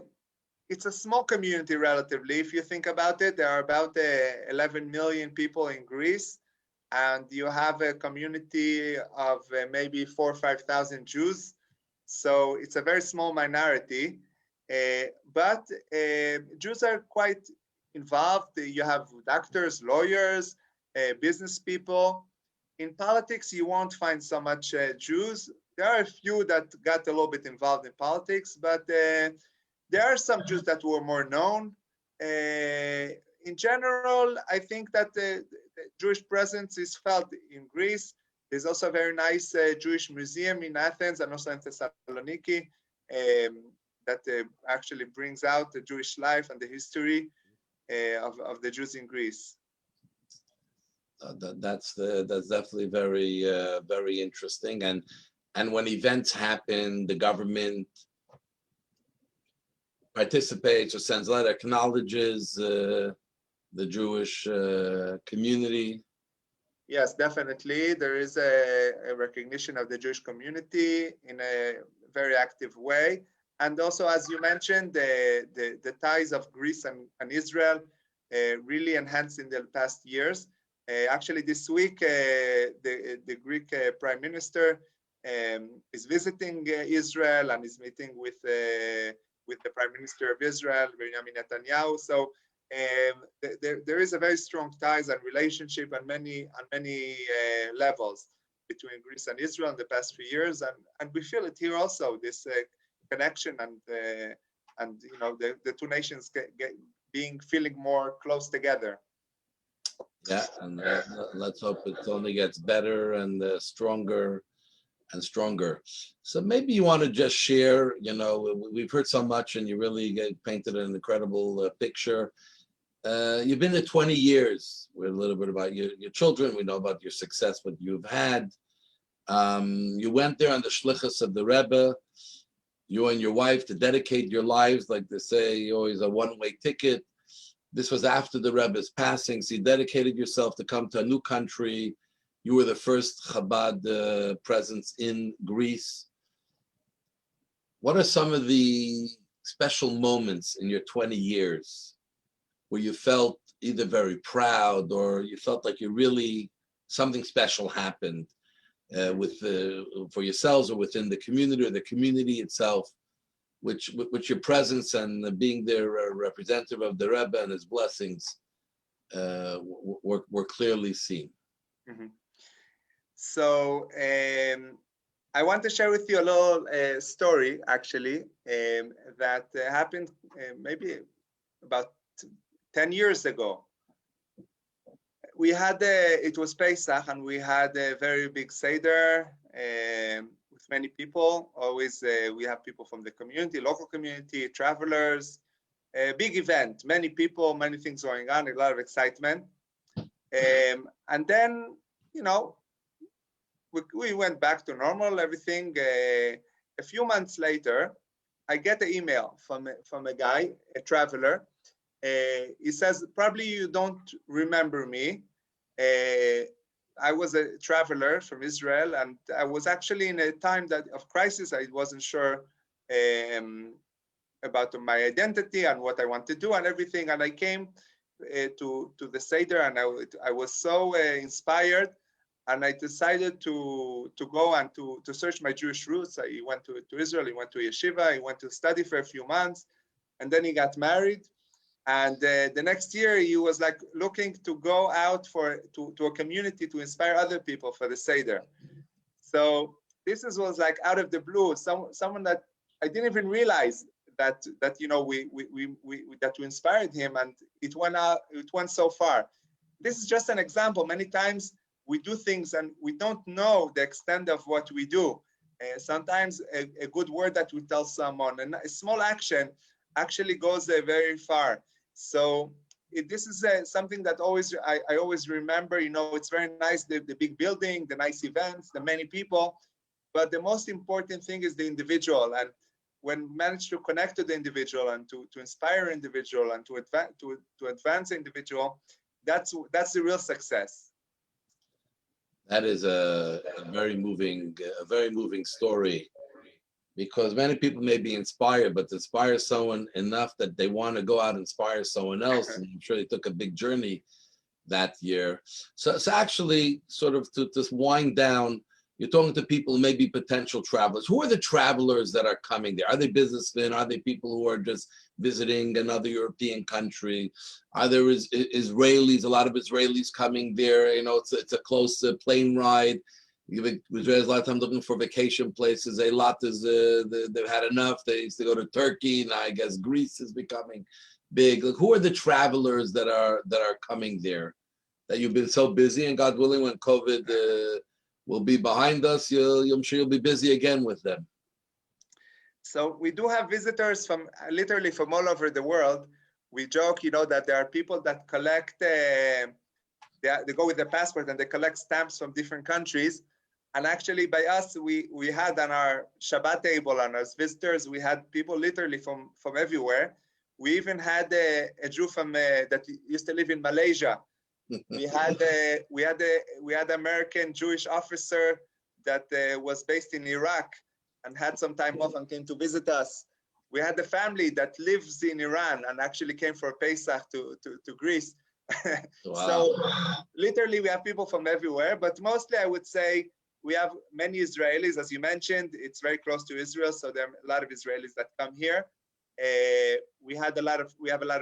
small community relatively. If you think about it, there are about 11 million people in Greece, and you have a community of maybe 4,000 or 5,000 Jews. So it's a very small minority, but Jews are quite involved. You have doctors, lawyers, business people. In politics, you won't find so much Jews. There are a few that got a little bit involved in politics, but there are some Jews that were more known. In general, I think that the Jewish presence is felt in Greece. There's also a very nice Jewish museum in Athens and also in Thessaloniki that actually brings out the Jewish life and the history of the Jews in Greece. That's definitely very very interesting. And when events happen, the government participates or sends a letter, acknowledges the Jewish community. Yes, definitely. There is a recognition of the Jewish community in a very active way. And also, as you mentioned, the ties of Greece and Israel really enhanced in the past years. Actually, this week, the Greek Prime Minister is visiting Israel and is meeting with the Prime Minister of Israel, Benjamin Netanyahu. So there is a very strong ties and relationship on many levels between Greece and Israel in the past few years, and we feel it here also, this connection and the two nations feeling more close together. Yeah, and let's hope it only gets better and stronger and stronger. So maybe you want to just share, we've heard so much and you really painted an incredible picture. You've been there 20 years. We're a little bit about your children. We know about your success, what you've had. You went there on the shlichus of the Rebbe, you and your wife, to dedicate your lives, like they say, always a one-way ticket. This was after the Rebbe's passing, so you dedicated yourself to come to a new country. You were the first Chabad presence in Greece. What are some of the special moments in your 20 years where you felt either very proud or you felt like something special happened for yourselves or within the community or the community itself, which your presence and being there representative of the Rebbe and his blessings were clearly seen? Mm-hmm. So I want to share with you a little story, actually, that happened maybe about 10 years ago. We had it was Pesach, and we had a very big Seder with many people. Always we have people from the community, local community, travelers, a big event, many people, many things going on, a lot of excitement. And then, we went back to normal, everything. A few months later, I get an email from a guy, a traveler. He says, probably you don't remember me. I was a traveler from Israel, and I was actually in a time of crisis. I wasn't sure about my identity and what I want to do and everything. And I came to the Seder, and I was so inspired. And I decided to go and to search my Jewish roots. I went to Israel, he went to yeshiva, he went to study for a few months, and then he got married. And the next year he was like looking to go out to a community to inspire other people for the Seder. So this was like out of the blue, someone that I didn't even realize that we inspired him, and it went so far. This is just an example. Many times we do things and we don't know the extent of what we do. Sometimes a good word that we tell someone, and a small action actually goes very far. So this is something that I always remember. It's very nice, the big building, the nice events, the many people, but the most important thing is the individual. And when we manage to connect to the individual and to inspire individual and to advance the individual, that's the real success. That is a very moving story, because many people may be inspired, but to inspire someone enough that they want to go out and inspire someone else, and I'm sure they took a big journey that year. So actually, sort of to just wind down, you're talking to people, maybe potential travelers. Who are the travelers that are coming there? Are they businessmen? Are they people who are just visiting another European country? Are there Israelis, a lot of Israelis coming there? It's a close plane ride. Israelis a lot of time looking for vacation places. A lot is they've had enough. They used to go to Turkey. Now I guess Greece is becoming big. Like, who are the travelers that are coming there? That you've been so busy, and God willing, when COVID will be behind us, I'm sure you'll be busy again with them. So we do have visitors from literally from all over the world. We joke, that there are people that collect. They go with their passport and they collect stamps from different countries. And actually, by us, we had on our Shabbat table and as visitors, we had people literally from everywhere. We even had a Jew that used to live in Malaysia. We had American Jewish officer that was based in Iraq and had some time off and came to visit us. we had a family that lives in Iran and actually came for Pesach to Greece. Wow. So literally we have people from everywhere, but mostly I would say we have many Israelis, as you mentioned. It's very close to Israel, so there are a lot of Israelis that come here. We have a lot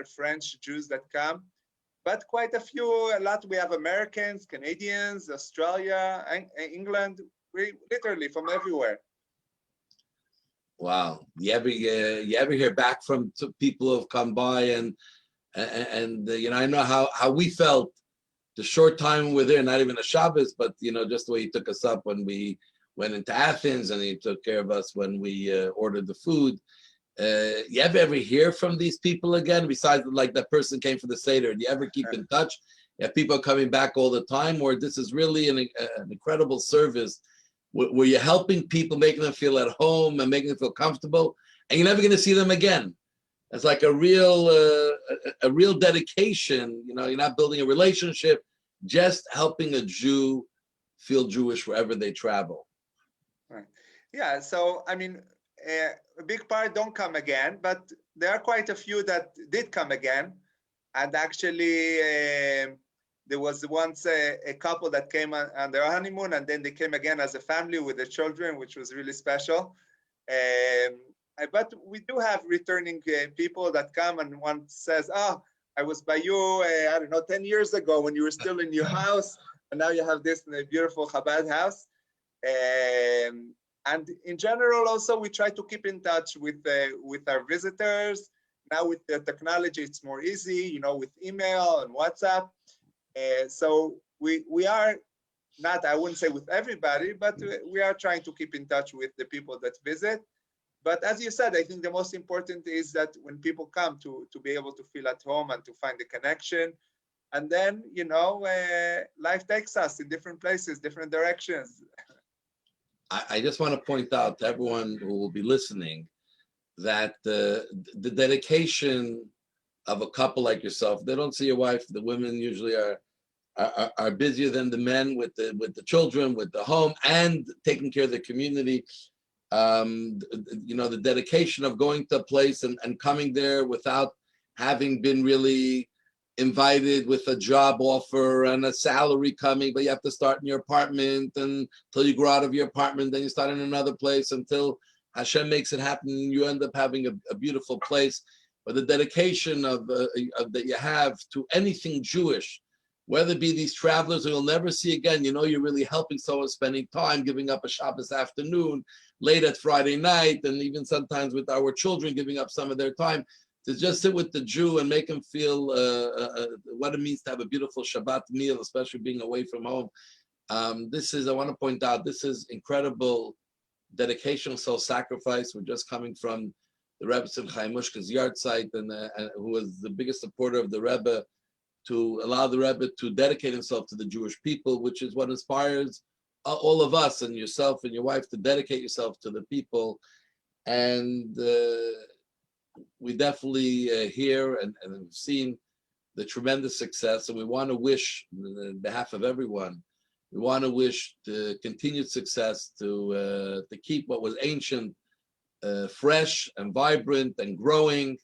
of French Jews that come, but quite a lot. We have Americans, Canadians, Australia, England, literally from everywhere. Wow. You ever hear back from people who have come by and you know, I know how we felt the short time we were there, not even a Shabbos, but you know, just the way he took us up when we went into Athens, and he took care of us when we ordered the food. You ever hear from these people again, besides like that person came for the Seder? Do you ever keep in touch? You have people coming back all the time, or this is really an incredible service where you're helping people, making them feel at home and making them feel comfortable, and you're never going to see them again. It's like a real dedication. You know, you're not building a relationship, just helping a Jew feel Jewish wherever they travel. Right. Yeah. So I mean, a big part don't come again, but there are quite a few that did come again. And actually, there was once a couple that came on their honeymoon, and then they came again as a family with their children, which was really special. But we do have returning people that come, and one says, "Oh, I was by you, I don't know, 10 years ago when you were still in your house, and now you have this beautiful Chabad house." And in general, also, we try to keep in touch with our visitors. Now with the technology, it's more easy, you know, with email and WhatsApp. So we are not, I wouldn't say with everybody, but we are trying to keep in touch with the people that visit. But as you said, I think the most important is that when people come to be able to feel at home and to find the connection. And then, you know, life takes us in different places, different directions. I just want to point out to everyone who will be listening that the dedication of a couple like yourself, they don't see your wife. The women usually are busier than the men with the children, with the home, and taking care of the community. You know, the dedication of going to a place and coming there without having been really invited with a job offer and a salary coming, but you have to start in your apartment until you grow out of your apartment, then you start in another place until Hashem makes it happen and you end up having a beautiful place. But the dedication of that you have to anything Jewish, whether it be these travelers who you'll never see again, you know, you're really helping someone, spending time, giving up a Shabbos afternoon, late at Friday night, and even sometimes with our children, giving up some of their time to just sit with the Jew and make him feel what it means to have a beautiful Shabbat meal, especially being away from home. This is, I want to point out, this is incredible dedication, self-sacrifice. We're just coming from the Rebbe Chaim Mushka's yard site, and who was the biggest supporter of the Rebbe, to allow the Rebbe to dedicate himself to the Jewish people, which is what inspires all of us and yourself and your wife to dedicate yourself to the people. And we definitely hear and have seen the tremendous success, and we want to wish, on behalf of everyone, we want to wish the continued success to keep what was ancient fresh and vibrant and growing.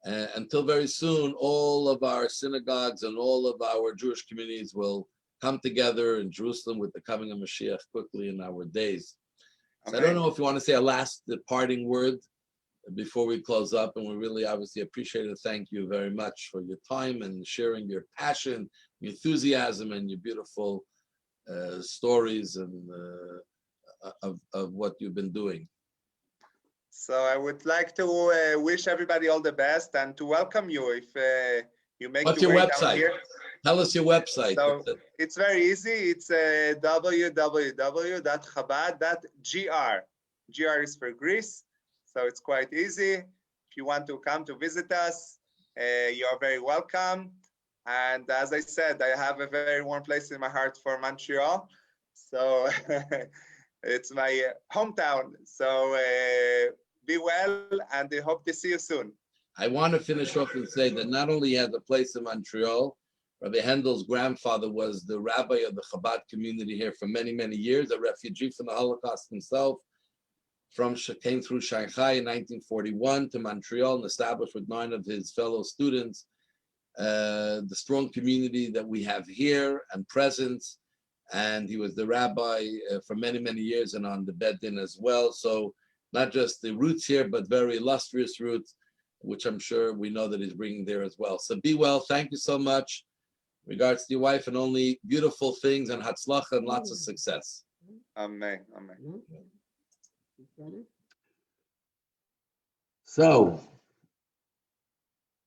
Until very soon, all of our synagogues and all of our Jewish communities will come together in Jerusalem with the coming of Mashiach quickly in our days. So I don't know if you want to say a last departing word before we close up, and we really obviously appreciate it. Thank you very much for your time and sharing your passion, your enthusiasm, and your beautiful stories and of what you've been doing. So I would like to wish everybody all the best and to welcome you if you make What's your your way website? down here. Tell us your website. So it's very easy. It's www.chabad.gr. GR is for Greece, so it's quite easy. If you want to come to visit us, you are very welcome. And as I said, I have a very warm place in my heart for Montreal. So it's my hometown. So be well, and I hope to see you soon. I want to finish off and say that not only has a place in Montreal, Rabbi Hendel's grandfather was the rabbi of the Chabad community here for many, many years, a refugee from the Holocaust himself. came through Shanghai in 1941 to Montreal and established with 9 of his fellow students the strong community that we have here and presence. And he was the rabbi for many, many years and on the Beit Din as well. So not just the roots here, but very illustrious roots, which I'm sure we know that he's bringing there as well. So be well. Thank you so much. Regards to your wife, and only beautiful things and hatzlacha and lots of success. Amen. Amen. So,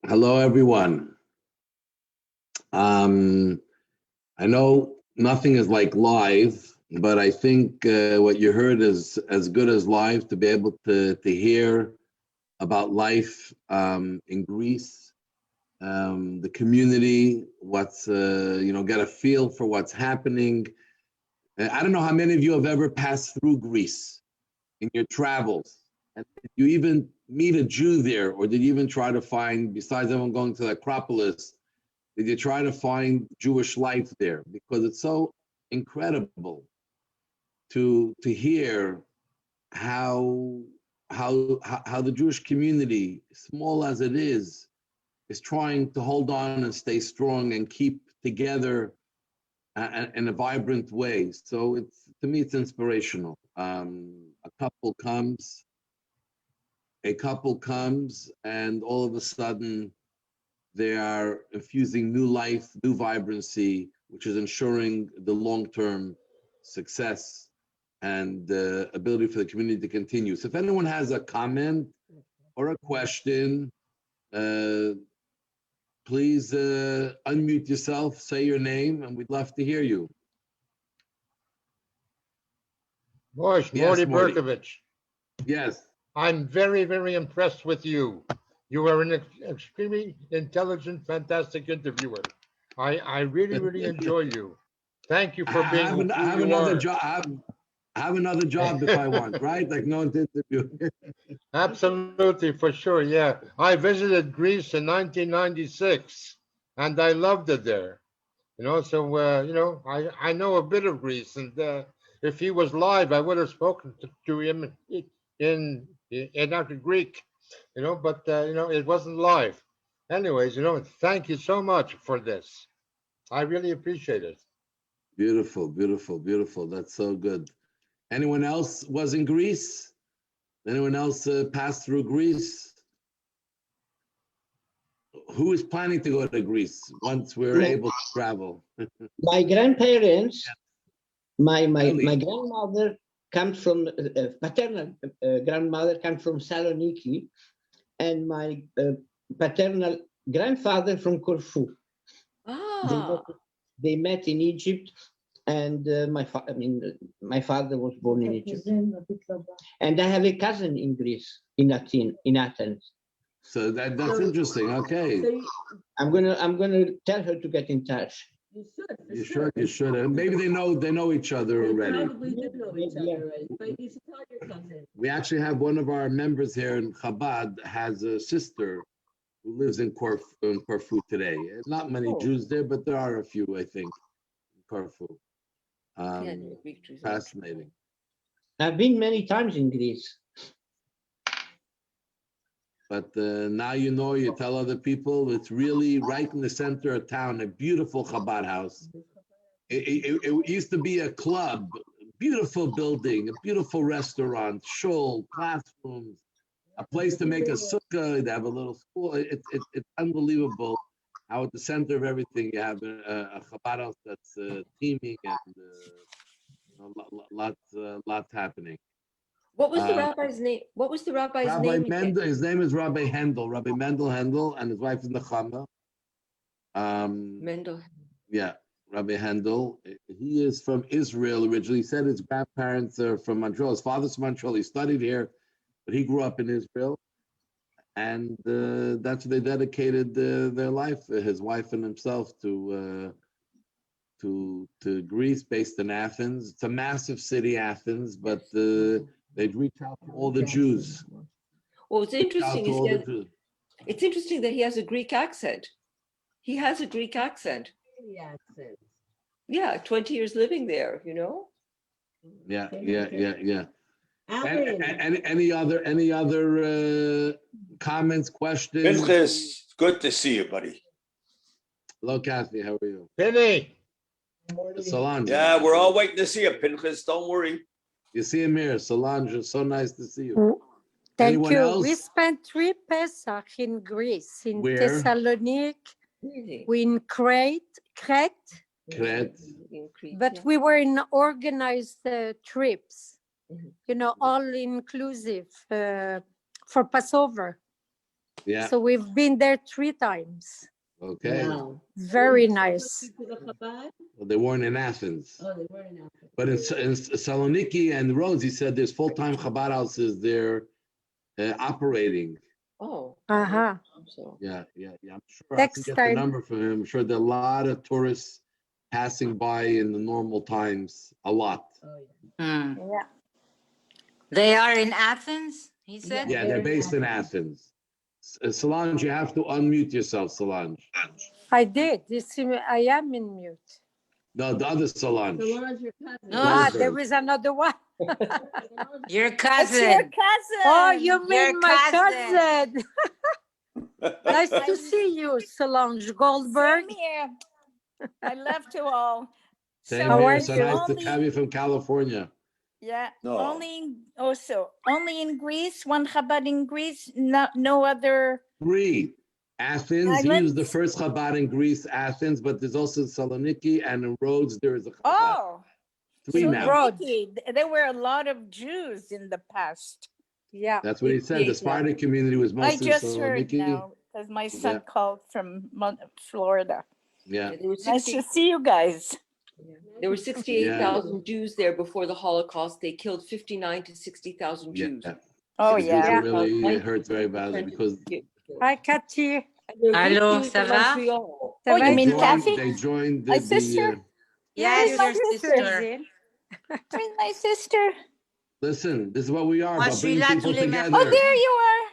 hello everyone. I know nothing is like live, but I think what you heard is as good as live, to be able to hear about life in Greece, the community, what's get a feel for what's happening. I don't know how many of you have ever passed through Greece in your travels, and did you even meet a Jew there, or did you even try to find, besides everyone going to the Acropolis, did you try to find Jewish life there? Because it's so incredible to hear how the Jewish community, small as it is trying to hold on and stay strong and keep together in a vibrant way. So to me, it's inspirational. A couple comes, and all of a sudden, they are infusing new life, new vibrancy, which is ensuring the long-term success and the ability for the community to continue. So if anyone has a comment or a question, please unmute yourself, say your name, and we'd love to hear you. Bosh, Yes, Morty Morty. Berkovich. Yes. I'm very, very impressed with you. You are an extremely intelligent, fantastic interviewer. I really, really enjoy you. Thank you for being who I have you another are. job. I have another job if I want, right? Like no one to interview. Absolutely, for sure. Yeah, I visited Greece in 1996, and I loved it there. So I know a bit of Greece, and if he was live, I would have spoken to him in after Greek, but it wasn't live. Anyways, thank you so much for this. I really appreciate it. Beautiful, beautiful, beautiful. That's so good. Anyone else was in Greece? Anyone else passed through Greece? Who is planning to go to Greece once we're able to travel? My grandparents, my Really? grandmother comes from paternal grandmother comes from Saloniki, and my paternal grandfather from Corfu. Ah, They met in Egypt, and my father was born in Egypt. And I have a cousin in Greece, in Athens. So that's interesting. Okay. I'm gonna tell her to get in touch. You should. And maybe they know each other already. probably do know each other already, but you should tell your cousin. We actually have one of our members here in Chabad has a sister who lives in Corfu today. Not many Jews there, but there are a few, I think, in Corfu. Fascinating. I've been many times in Greece. But now you tell other people, it's really right in the center of town, a beautiful Chabad house. It used to be a club, beautiful building, a beautiful restaurant, shul, classrooms, a place to make a sukkah, they have a little school. It's unbelievable how at the center of everything you have a Chabad house that's teeming and lots happening. What was the rabbi's name? What was the rabbi's Rabbi name? Mendel, his name is Rabbi Hendel, Rabbi Mendel, and his wife is Nechama. Mendel. Yeah, Rabbi Hendel. He is from Israel originally. He said his grandparents are from Montreal. His father's from Montreal. He studied here, but he grew up in Israel. And that's what they dedicated their life, his wife and himself, to Greece, based in Athens. It's a massive city, Athens, but they'd reach out to all the Jews. Well, what's interesting is it's interesting that he has a Greek accent. He has a Greek accent. Yeah, 20 years living there, Yeah. Any other comments, questions? Pinchas, good to see you, buddy. Hello, Kathy. How are you? Penny, Solange. Yeah, we're all waiting to see you, Pinchas. Don't worry. You see him here. Solange, it's so nice to see you. Thank Anyone you. else? We spent 3 Pesach in Greece, in Where? Thessaloniki, Really? in Crete, Crete. In Crete, but yeah. we were in organized trips, Mhm. you know, all inclusive for Passover. Yeah. So we've been there 3 times. Okay. Wow. Very nice. Well, they weren't in Athens. But in Saloniki and Rhodes, he said there's full-time Chabad houses there operating. Oh. Uh-huh. So, Yeah. I'm sure I Next can get time. the number from him. I'm sure there are a lot of tourists passing by in the normal times. A lot. Hmm. Yeah. They are in Athens, he said? Yeah, they're based in Athens. Solange, you have to unmute yourself, Solange. I did. You see, I am in mute. No, the other Solange. Ah, Goldberg. there is another one. Your It's your cousin. cousin. Oh, you mean Your my cousin. cousin. Nice to see you, Solange Goldberg. Same here. I love to all. Same How here. are So you? nice to have you from California. Yeah, No. only in Greece, one Chabad in Greece, no other. 3. Athens, he was the Islands? first Chabad in Greece, Athens, but there's also Saloniki and in Rhodes there is a Chabad. Oh, 3 now. Saloniki. There were a lot of Jews in the past. Yeah. That's what he said. The Sephardic community was I mostly just heard Saloniki. now because my son Yeah. called from Florida. Yeah. there were Nice 60 to see you guys. there were 68,000 Jews there before the Holocaust. They killed 59 to 60,000 Yeah. Jews. Oh, Jews yeah. were really hurt very badly because Hi, Cathy. Allô, ça va? Ça Oh, va, you mean toi? Kathy? they joined My the sister? Yes, Yes, your my sister. Where's my sister? listen, this is what we are Moi, about je suis bringing là people tous les together. Oh, there you are.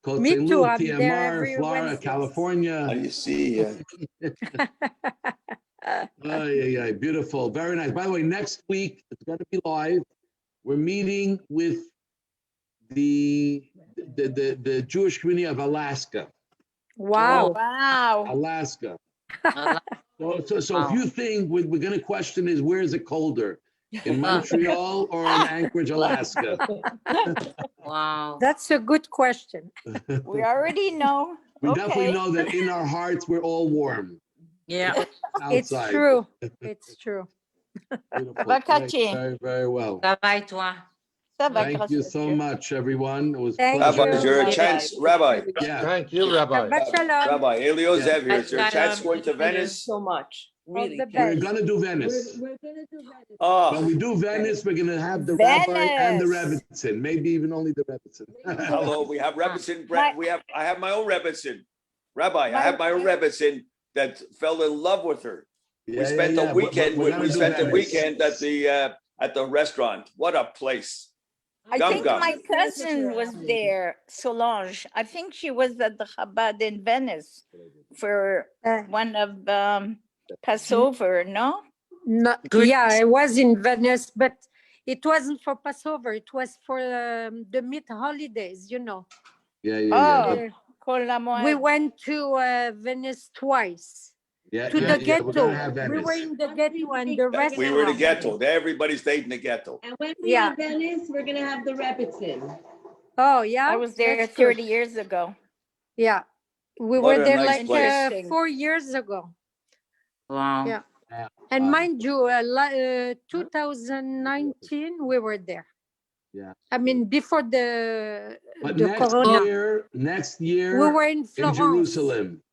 Côte Me St. too, Luke, I'm there TMR, every Florida, Wednesday. How California. do you see? Yeah, beautiful. Very nice. By the way, next week, it's going to be live. We're meeting with the Jewish community of Alaska. Wow. Wow. Alaska. Alaska. So if you think we're going to question is where is it colder? In Montreal or in Anchorage, Alaska? Wow. That's a good question. We already know. We definitely Okay. know that in our hearts, we're all warm. Yeah. It's Outside. true. It's true. Beautiful. Va, Kachi. Very, very well. Ça va et toi? Ça va, Thank grâce you à so Dieu. much, everyone. It was Thank pleasure. Rabbi, is there a you. chance? Rabbi, Yeah. thank you, Rabbi. Shabbat shalom. Rabbi, Eliozev here. Is there a chance Shalom. going to Thank you Venice? so much. Really. the We're best. gonna do Venice. When Oh, we do Venice, we're gonna have the rabbi and the Venice. Rebbitzin. Maybe even only the Rebbitzin. hello. We have Rebbitzin. I have my own Rebbitzin. Rabbi, I My- have my own Rebbitzin that fell in love with her. Yeah, We spent yeah, the yeah. weekend. We're gonna We do spent the Venice. weekend at the restaurant. What a place! I Gum think gum. my cousin was there, Solange. I think she was at the Chabad in Venice for one of Passover, no? No, Greece. yeah, I was in Venice, but it wasn't for Passover. It was for the mid holidays, you know. Yeah. Oh, Uh, Kol we HaMoed. went to Venice twice. Yeah, To yeah, the yeah. We're ghetto. gonna have We were Venice. in the ghetto and the restaurant. We were in the ghetto. Everybody stayed in the ghetto. And when we Yeah. have Venice, we're gonna have the Rebbitzin. Oh, yeah? I was there That's good. 30 years ago. Yeah. We What were a there nice like place. 4 years ago. Wow. Yeah. Yeah. And Wow. mind you, 2019, we were there. Yeah. I mean, before the But corona. next year, We were in in Florence. Jerusalem.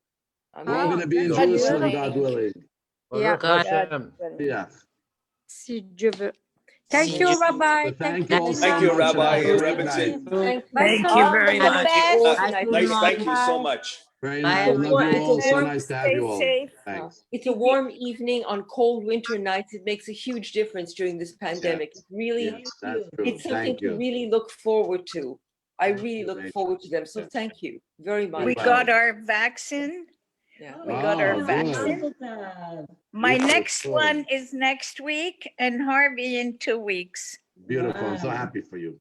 We're all Ah, gonna be in that's God Jerusalem, willing. God willing. Yeah. Baruch God. Hashem. Yeah. Si Dieu veut. Thank Si you, Dieu- Rabbi. So thank you you all very so Thank you, much. and Rabbi have a and great Rebbitzin. night. Thank you. Bye, Thank Solange. you very All the much. best. Oh, Bye, tout le nice. monde. Thank you so much. Very Bye, nice. Love you everyone. all. So Warm, nice to have stay you all. safe. Thanks. It's a warm evening on cold winter nights. It makes a huge difference during this pandemic. It really, Yeah, that's true. it's something Thank to you. really look forward to. I really look Rachel. forward to them. So thank you very much. We Wow. got our vaccine. Yeah. We got our Oh, vaccine. good. My Beautiful, next good. one is next week and Harvey in 2 weeks. Beautiful. I'm so happy for you.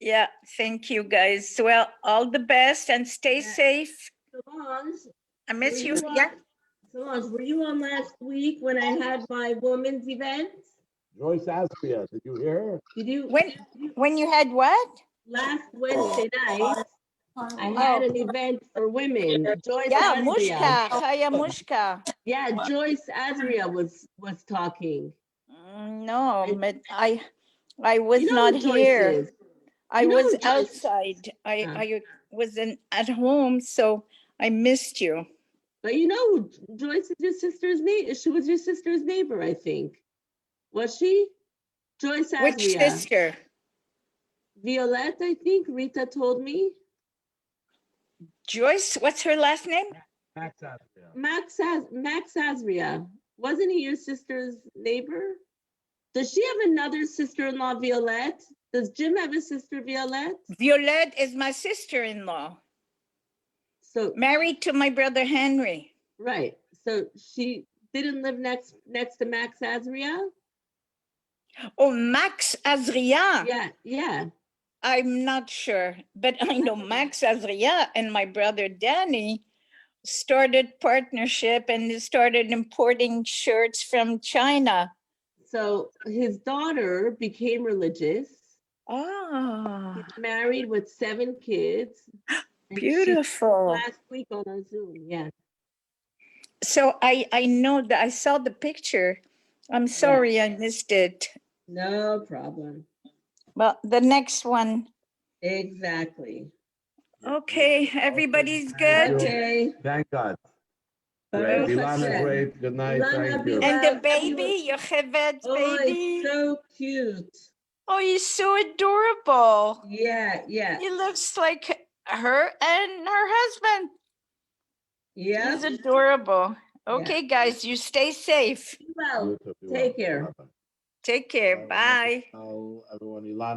Yeah, thank you, guys. Well, all the best and stay safe. Solange, I miss were you. on- Yeah. Solange, were you on last week when I had my women's event? Joyce Aspia, did you hear her? Did you? When you had what? Last Wednesday night, I had an event for women. Joyce Yeah, Azria. Mushka, Chaya Mushka. Yeah, Joyce Azria was talking. No, but I was You know not who Joyce here. is? I You know was who Joyce- outside. I wasn't at home, so I missed you. But you know who Joyce is your sister's neighbor. She was your sister's neighbor, I think. Was she? Joyce Azria. Which sister? Violette, I think. Rita told me. Joyce, what's her last name? Max Aspia. Max Azria. Wasn't he your sister's neighbor? Does she have another sister-in-law, Violette? Does Jim have a sister, Violette? Violette is my sister-in-law. So married to my brother Henry. Right. So she didn't live next to Max Azria? Oh, Max Azria. Yeah, yeah. I'm not sure, but I know Max Azria and my brother Danny started partnership and they started importing shirts from China. So his daughter became religious. Oh, he's married with 7 kids. Beautiful. Last week on our Zoom, yeah. So I know that I saw the picture. I'm sorry I missed it. No problem. Well, the next one. Exactly. Okay, everybody's good. Okay. Thank God. Baruch Great. Ilana, Hashem. great. Good night. Ilana, Thank you. And the Love baby, Yochevet's baby. So cute. Oh, he's so adorable. Yeah, yeah. He looks like her and her husband. Yeah. He's adorable. Okay, guys, you stay safe. Well, take care. Take care. Bye. Everyone, Ilana.